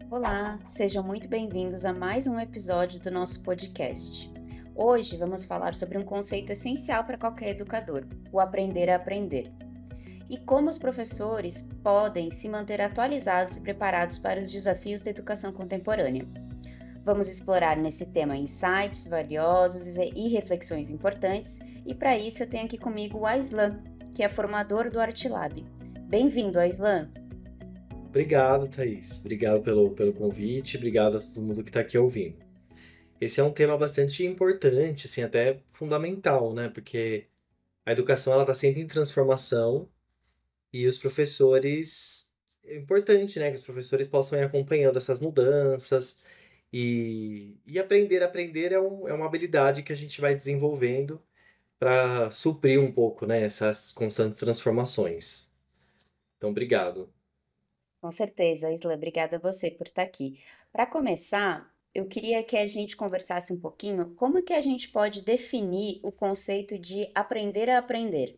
Olá, sejam muito bem-vindos a mais um episódio do nosso podcast. Hoje vamos falar sobre um conceito essencial para qualquer educador: o aprender a aprender. E como os professores podem se manter atualizados e preparados para os desafios da educação contemporânea. Vamos explorar nesse tema insights valiosos e reflexões importantes, e para isso eu tenho aqui comigo o Aislan, que é formador do ArtLab. Bem-vindo, Aislan! Obrigado, Thaís. Obrigado pelo convite, obrigado a todo mundo que está aqui ouvindo. Esse é um tema bastante importante, assim, até fundamental, né? Porque a educação ela está sempre em transformação e os professores é importante, né? Que os professores possam ir acompanhando essas mudanças e aprender é uma habilidade que a gente vai desenvolvendo para suprir um pouco, né? Essas constantes transformações. Então, obrigado. Com certeza, Isla, obrigada a você por estar aqui. Para começar, eu queria que a gente conversasse um pouquinho como que a gente pode definir o conceito de aprender a aprender.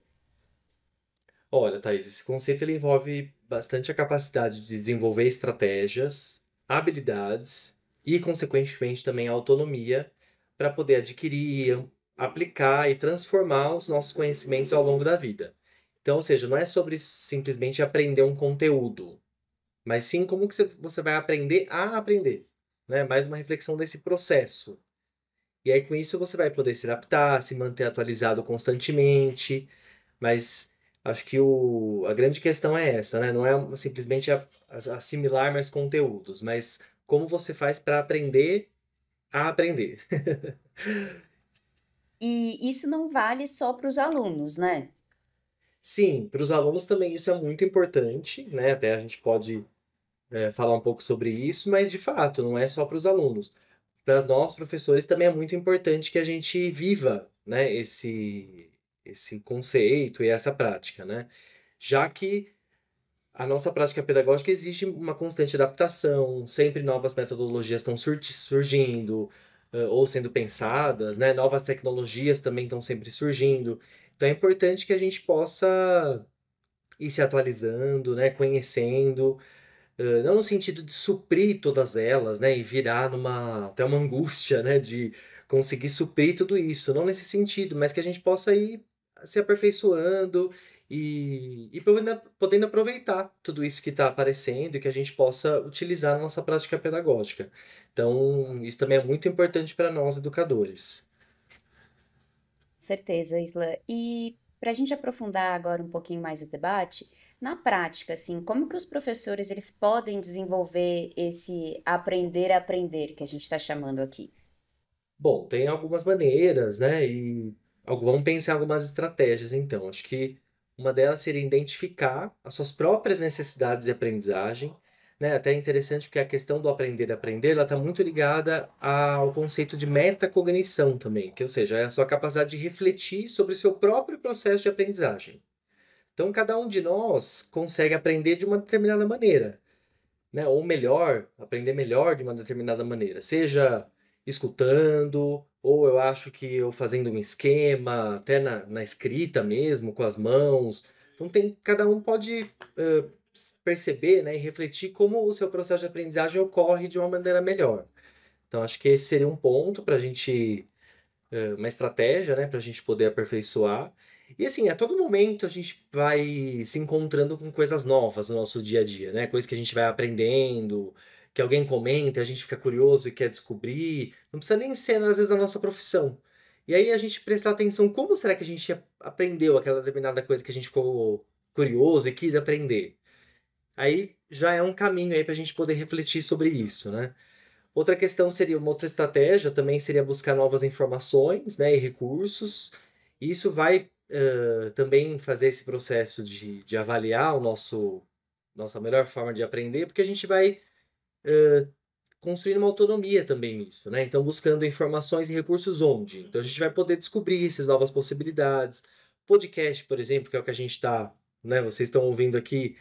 Olha, Thaís, esse conceito ele envolve bastante a capacidade de desenvolver estratégias, habilidades e, consequentemente, também a autonomia para poder adquirir, aplicar e transformar os nossos conhecimentos ao longo da vida. Então, ou seja, não é sobre simplesmente aprender um conteúdo, mas sim como que você vai aprender a aprender, né? Mais uma reflexão desse processo. E aí, com isso, você vai poder se adaptar, se manter atualizado constantemente, mas acho que a grande questão é essa, né? Não é simplesmente assimilar mais conteúdos, mas como você faz para aprender a aprender. E isso não vale só para os alunos, né? Sim, para os alunos também isso é muito importante, né? Até a gente pode falar um pouco sobre isso, mas de fato não é só para os alunos. Para nós, professores, também é muito importante que a gente viva, né, esse conceito e essa prática, né? Já que a nossa prática pedagógica exige uma constante adaptação, sempre novas metodologias estão surgindo, ou sendo pensadas, né? Novas tecnologias também estão sempre surgindo. Então é importante que a gente possa ir se atualizando, né? Conhecendo, não no sentido de suprir todas elas, né? E virar até uma angústia, né? De conseguir suprir tudo isso, não nesse sentido, mas que a gente possa ir se aperfeiçoando e podendo aproveitar tudo isso que está aparecendo e que a gente possa utilizar na nossa prática pedagógica. Então, isso também é muito importante para nós educadores. Certeza, Isla. E para a gente aprofundar agora um pouquinho mais o debate, na prática, assim, como que os professores eles podem desenvolver esse aprender a aprender que a gente está chamando aqui? Bom, tem algumas maneiras, né? E vamos pensar em algumas estratégias, então. Acho que uma delas seria identificar as suas próprias necessidades de aprendizagem, né? Até é interessante porque a questão do aprender a aprender, ela está muito ligada ao conceito de metacognição também, que ou seja, é a sua capacidade de refletir sobre o seu próprio processo de aprendizagem. Então, cada um de nós consegue aprender de uma determinada maneira, né? Ou melhor, aprender melhor de uma determinada maneira, seja escutando, ou eu acho que eu fazendo um esquema, até na escrita mesmo, com as mãos. Então cada um pode perceber, né, e refletir como o seu processo de aprendizagem ocorre de uma maneira melhor. Então acho que esse seria um ponto para a gente uma estratégia, né, para a gente poder aperfeiçoar. E assim, a todo momento a gente vai se encontrando com coisas novas no nosso dia a dia, né? Coisas que a gente vai aprendendo, que alguém comenta, a gente fica curioso e quer descobrir. Não precisa nem ser, às vezes, da nossa profissão. E aí a gente prestar atenção, como será que a gente aprendeu aquela determinada coisa que a gente ficou curioso e quis aprender? Aí já é um caminho aí para a gente poder refletir sobre isso, né? Outra questão seria uma outra estratégia também seria buscar novas informações, né, e recursos. Isso vai também fazer esse processo de avaliar o nossa melhor forma de aprender, porque a gente vai construir uma autonomia também nisso, né? Então, buscando informações e recursos onde? Então, a gente vai poder descobrir essas novas possibilidades. Podcast, por exemplo, que é o que a gente está, né? Vocês estão ouvindo aqui,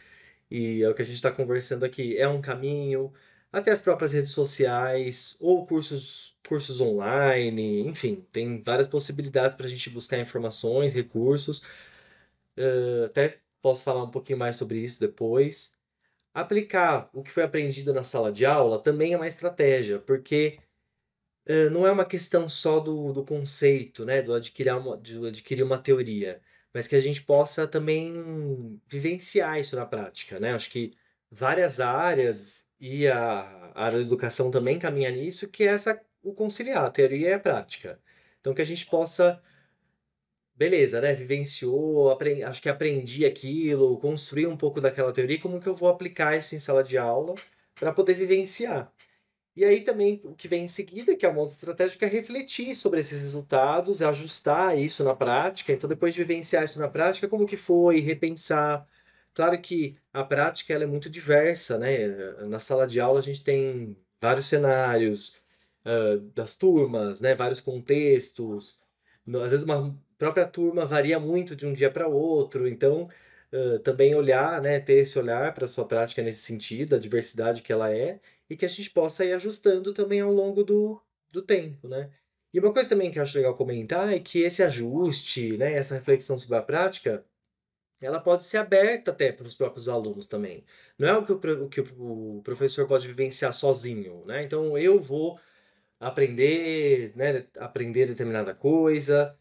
e é o que a gente está conversando aqui, é um caminho, até as próprias redes sociais, ou cursos online, enfim, tem várias possibilidades para a gente buscar informações, recursos. Até posso falar um pouquinho mais sobre isso depois. aplicar o que foi aprendido na sala de aula também é uma estratégia, porque não é uma questão só do conceito, né, de adquirir uma teoria, mas que a gente possa também vivenciar isso na prática, né? Acho que várias áreas e a área da educação também caminha nisso, que é o conciliar a teoria e a prática. Então que a gente possa, beleza, né, vivenciou, acho que aprendi aquilo, construir um pouco daquela teoria, como que eu vou aplicar isso em sala de aula para poder vivenciar. E aí também o que vem em seguida, que é uma outra estratégia, que é refletir sobre esses resultados, ajustar isso na prática. Então, depois de vivenciar isso na prática, como que foi, repensar. Claro que a prática ela é muito diversa, né? Na sala de aula a gente tem vários cenários, das turmas, né? Vários contextos. Às vezes uma própria turma varia muito de um dia para outro, então também olhar, né? Ter esse olhar para a sua prática nesse sentido, a diversidade que ela é e que a gente possa ir ajustando também ao longo do tempo, né? E uma coisa também que eu acho legal comentar é que esse ajuste, né, essa reflexão sobre a prática, ela pode ser aberta até para os próprios alunos também. Não é o que o professor pode vivenciar sozinho, né? Então eu vou aprender, né, aprender determinada coisa,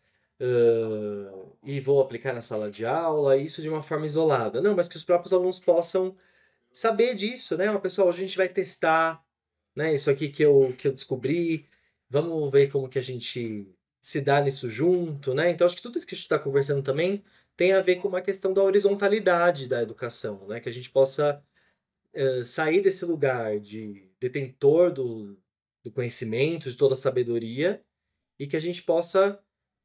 e vou aplicar na sala de aula, isso de uma forma isolada. Não, mas que os próprios alunos possam saber disso, né? Ó, pessoal, hoje a gente vai testar, né? Isso aqui que eu descobri, vamos ver como que a gente se dá nisso junto, né? Então, acho que tudo isso que a gente está conversando também tem a ver com uma questão da horizontalidade da educação, né? Que a gente possa sair desse lugar de detentor do conhecimento, de toda a sabedoria, e que a gente possa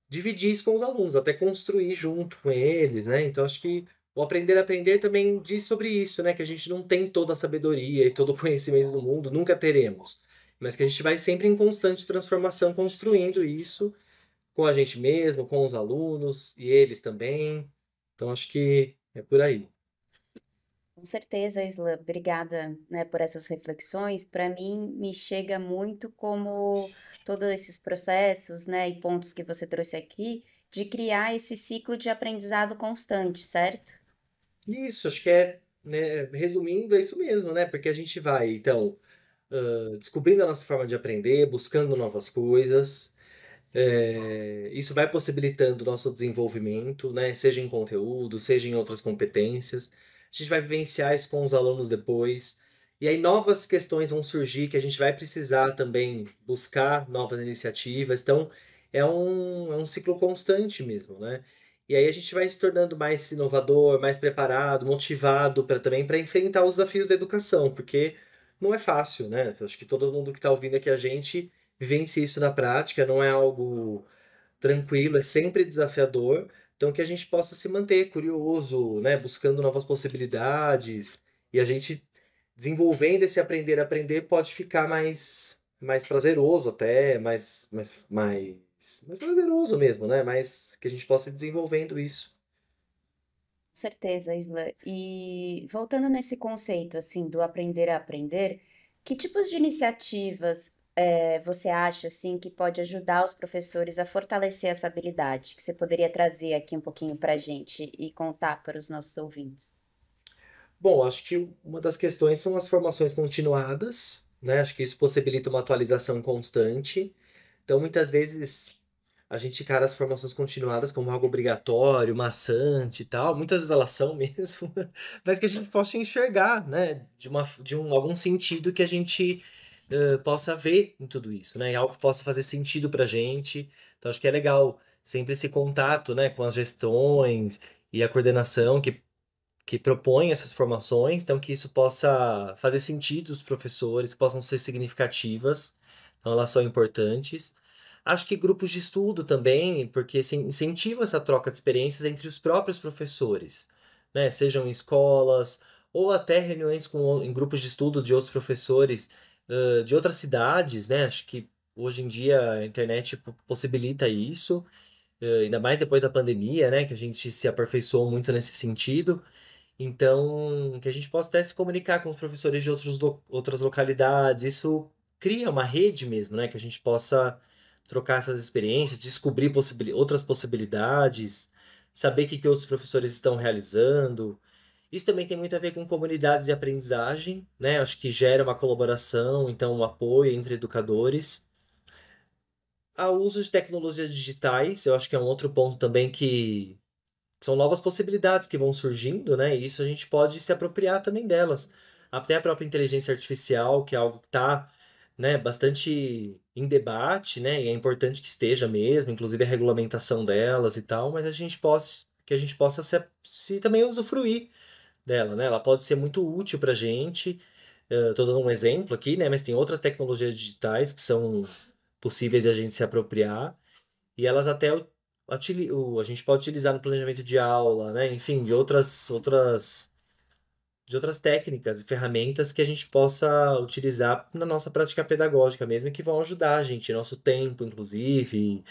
dividir isso com os alunos, até construir junto com eles, né? Então acho que o aprender a aprender também diz sobre isso, né? Que a gente não tem toda a sabedoria e todo o conhecimento do mundo, nunca teremos. Mas que a gente vai sempre em constante transformação construindo isso com a gente mesmo, com os alunos e eles também. Então acho que é por aí. Com certeza, Isla, obrigada, né, por essas reflexões. Para mim, me chega muito como todos esses processos, né, e pontos que você trouxe aqui, de criar esse ciclo de aprendizado constante, certo? Isso, acho que é, né, resumindo, é isso mesmo, né? Porque a gente vai, então, descobrindo a nossa forma de aprender, buscando novas coisas. Isso vai possibilitando o nosso desenvolvimento, né? Seja em conteúdo, seja em outras competências. A gente vai vivenciar isso com os alunos depois. E aí novas questões vão surgir que a gente vai precisar também buscar novas iniciativas. Então, é um ciclo constante mesmo, né? E aí a gente vai se tornando mais inovador, mais preparado, motivado para também para enfrentar os desafios da educação, porque não é fácil, né? Acho que todo mundo que está ouvindo aqui a gente vivencia isso na prática, não é algo tranquilo, é sempre desafiador. Então que a gente possa se manter curioso, né, buscando novas possibilidades e a gente desenvolvendo esse aprender a aprender pode ficar mais prazeroso até, mais prazeroso mesmo, né? Mais que a gente possa ir desenvolvendo isso. Com certeza, Isla. E voltando nesse conceito, assim, do aprender a aprender, que tipos de iniciativas você acha, assim, que pode ajudar os professores a fortalecer essa habilidade? Que você poderia trazer aqui um pouquinho para a gente e contar para os nossos ouvintes? Bom, acho que uma das questões são as formações continuadas, né? Acho que isso possibilita uma atualização constante. Então, muitas vezes, a gente encara as formações continuadas como algo obrigatório, maçante e tal. Muitas vezes elas são mesmo, mas que a gente possa enxergar, né? Algum sentido que a gente possa ver em tudo isso, né? E algo que possa fazer sentido pra gente. Então, acho que é legal sempre esse contato, né? Com as gestões e a coordenação que propõe essas formações, então que isso possa fazer sentido os professores, que possam ser significativas, então elas são importantes. Acho que grupos de estudo também, porque incentiva essa troca de experiências entre os próprios professores, né? Sejam em escolas ou até reuniões em grupos de estudo de outros professores de outras cidades, né? Acho que hoje em dia a internet possibilita isso, ainda mais depois da pandemia, né? Que a gente se aperfeiçoou muito nesse sentido. Então, que a gente possa até se comunicar com os professores de outras localidades. Isso cria uma rede mesmo, né? Que a gente possa trocar essas experiências, descobrir outras possibilidades, saber o que outros professores estão realizando. Isso também tem muito a ver com comunidades de aprendizagem, né? Acho que gera uma colaboração, então um apoio entre educadores. Há o uso de tecnologias digitais, eu acho que é um outro ponto também que são novas possibilidades que vão surgindo, né? E isso a gente pode se apropriar também delas. Até a própria inteligência artificial, que é algo que está, né, bastante em debate, né? E é importante que esteja mesmo, inclusive a regulamentação delas e tal, mas que a gente possa se também usufruir dela, né? Ela pode ser muito útil para a gente. Estou dando um exemplo aqui, né? Mas tem outras tecnologias digitais que são possíveis de a gente se apropriar. E elas até a gente pode utilizar no planejamento de aula, né? Enfim, de outras técnicas e ferramentas que a gente possa utilizar na nossa prática pedagógica mesmo, e que vão ajudar a gente, nosso tempo, inclusive,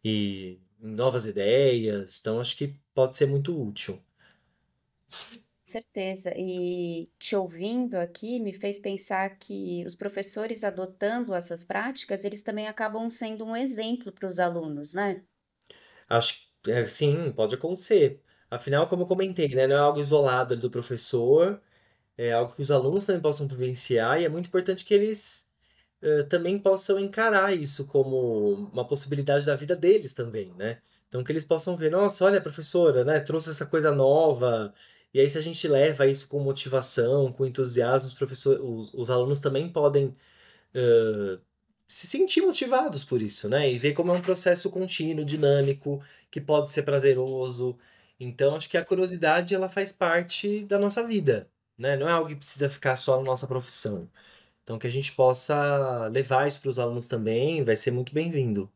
e novas ideias. Então, acho que pode ser muito útil. Certeza. E te ouvindo aqui me fez pensar que os professores adotando essas práticas, eles também acabam sendo um exemplo para os alunos, né? Acho que, sim, pode acontecer. Afinal, como eu comentei, né, não é algo isolado ali do professor, é algo que os alunos também possam vivenciar, e é muito importante que eles também possam encarar isso como uma possibilidade da vida deles também, né? Então, que eles possam ver, nossa, olha, a professora, né, trouxe essa coisa nova, e aí se a gente leva isso com motivação, com entusiasmo, os alunos também podem hã, se sentir motivados por isso, né, e ver como é um processo contínuo, dinâmico, que pode ser prazeroso. Então acho que a curiosidade ela faz parte da nossa vida, né, não é algo que precisa ficar só na nossa profissão. Então que a gente possa levar isso para os alunos também, vai ser muito bem-vindo.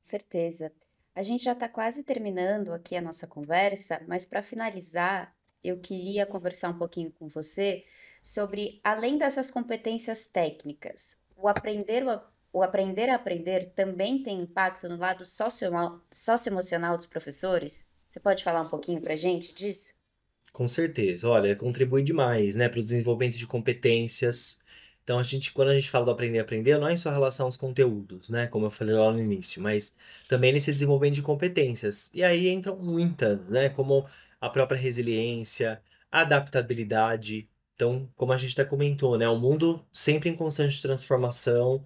Certeza. A gente já está quase terminando aqui a nossa conversa, mas para finalizar, eu queria conversar um pouquinho com você sobre, além dessas competências técnicas, o aprender a aprender também tem impacto no lado socioemocional dos professores? Você pode falar um pouquinho para a gente disso? Com certeza. Olha, contribui demais, né, para o desenvolvimento de competências. Então, quando a gente fala do aprender a aprender, não é em sua relação aos conteúdos, né, como eu falei lá no início, mas também nesse desenvolvimento de competências. E aí entram muitas, né, como a própria resiliência, a adaptabilidade. Então, como a gente até comentou, né, o mundo sempre em constante transformação,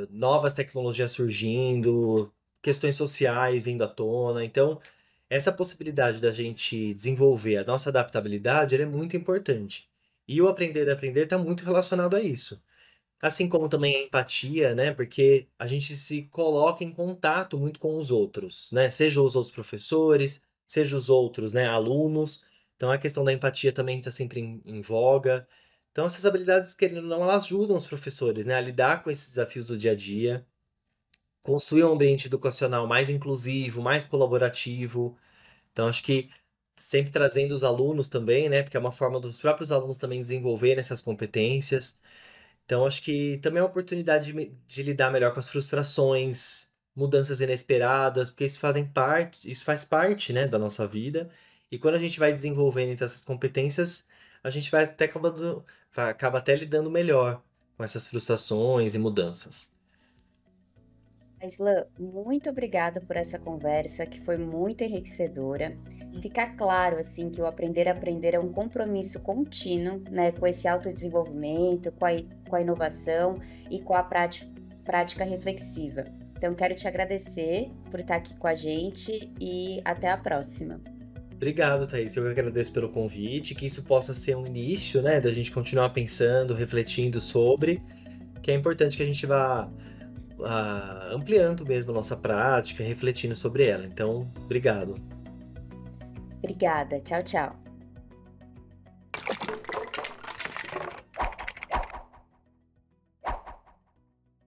novas tecnologias surgindo, questões sociais vindo à tona. Então, essa possibilidade da gente desenvolver a nossa adaptabilidade, ela é muito importante. E o aprender a aprender está muito relacionado a isso. Assim como também a empatia, né? Porque a gente se coloca em contato muito com os outros, né? Seja os outros professores, seja os outros, né, alunos. Então a questão da empatia também está sempre em voga. Então essas habilidades, querendo ou não, elas ajudam os professores, né, a lidar com esses desafios do dia a dia, construir um ambiente educacional mais inclusivo, mais colaborativo. Então, acho que sempre trazendo os alunos também, né? Porque é uma forma dos próprios alunos também desenvolverem essas competências. Então, acho que também é uma oportunidade de lidar melhor com as frustrações, mudanças inesperadas, porque isso faz parte, né, da nossa vida. E quando a gente vai desenvolvendo então, essas competências, a gente acaba até lidando melhor com essas frustrações e mudanças. Islan, muito obrigada por essa conversa, que foi muito enriquecedora. Fica claro, assim, que o aprender a aprender é um compromisso contínuo, né, com esse autodesenvolvimento, com a inovação e com a prática reflexiva. Então, quero te agradecer por estar aqui com a gente e até a próxima. Obrigado, Thaís. Eu que agradeço pelo convite, que isso possa ser um início, né, da gente continuar pensando, refletindo sobre, que é importante que a gente vá ampliando mesmo a nossa prática, refletindo sobre ela. Então, obrigado. Obrigada. Tchau, tchau.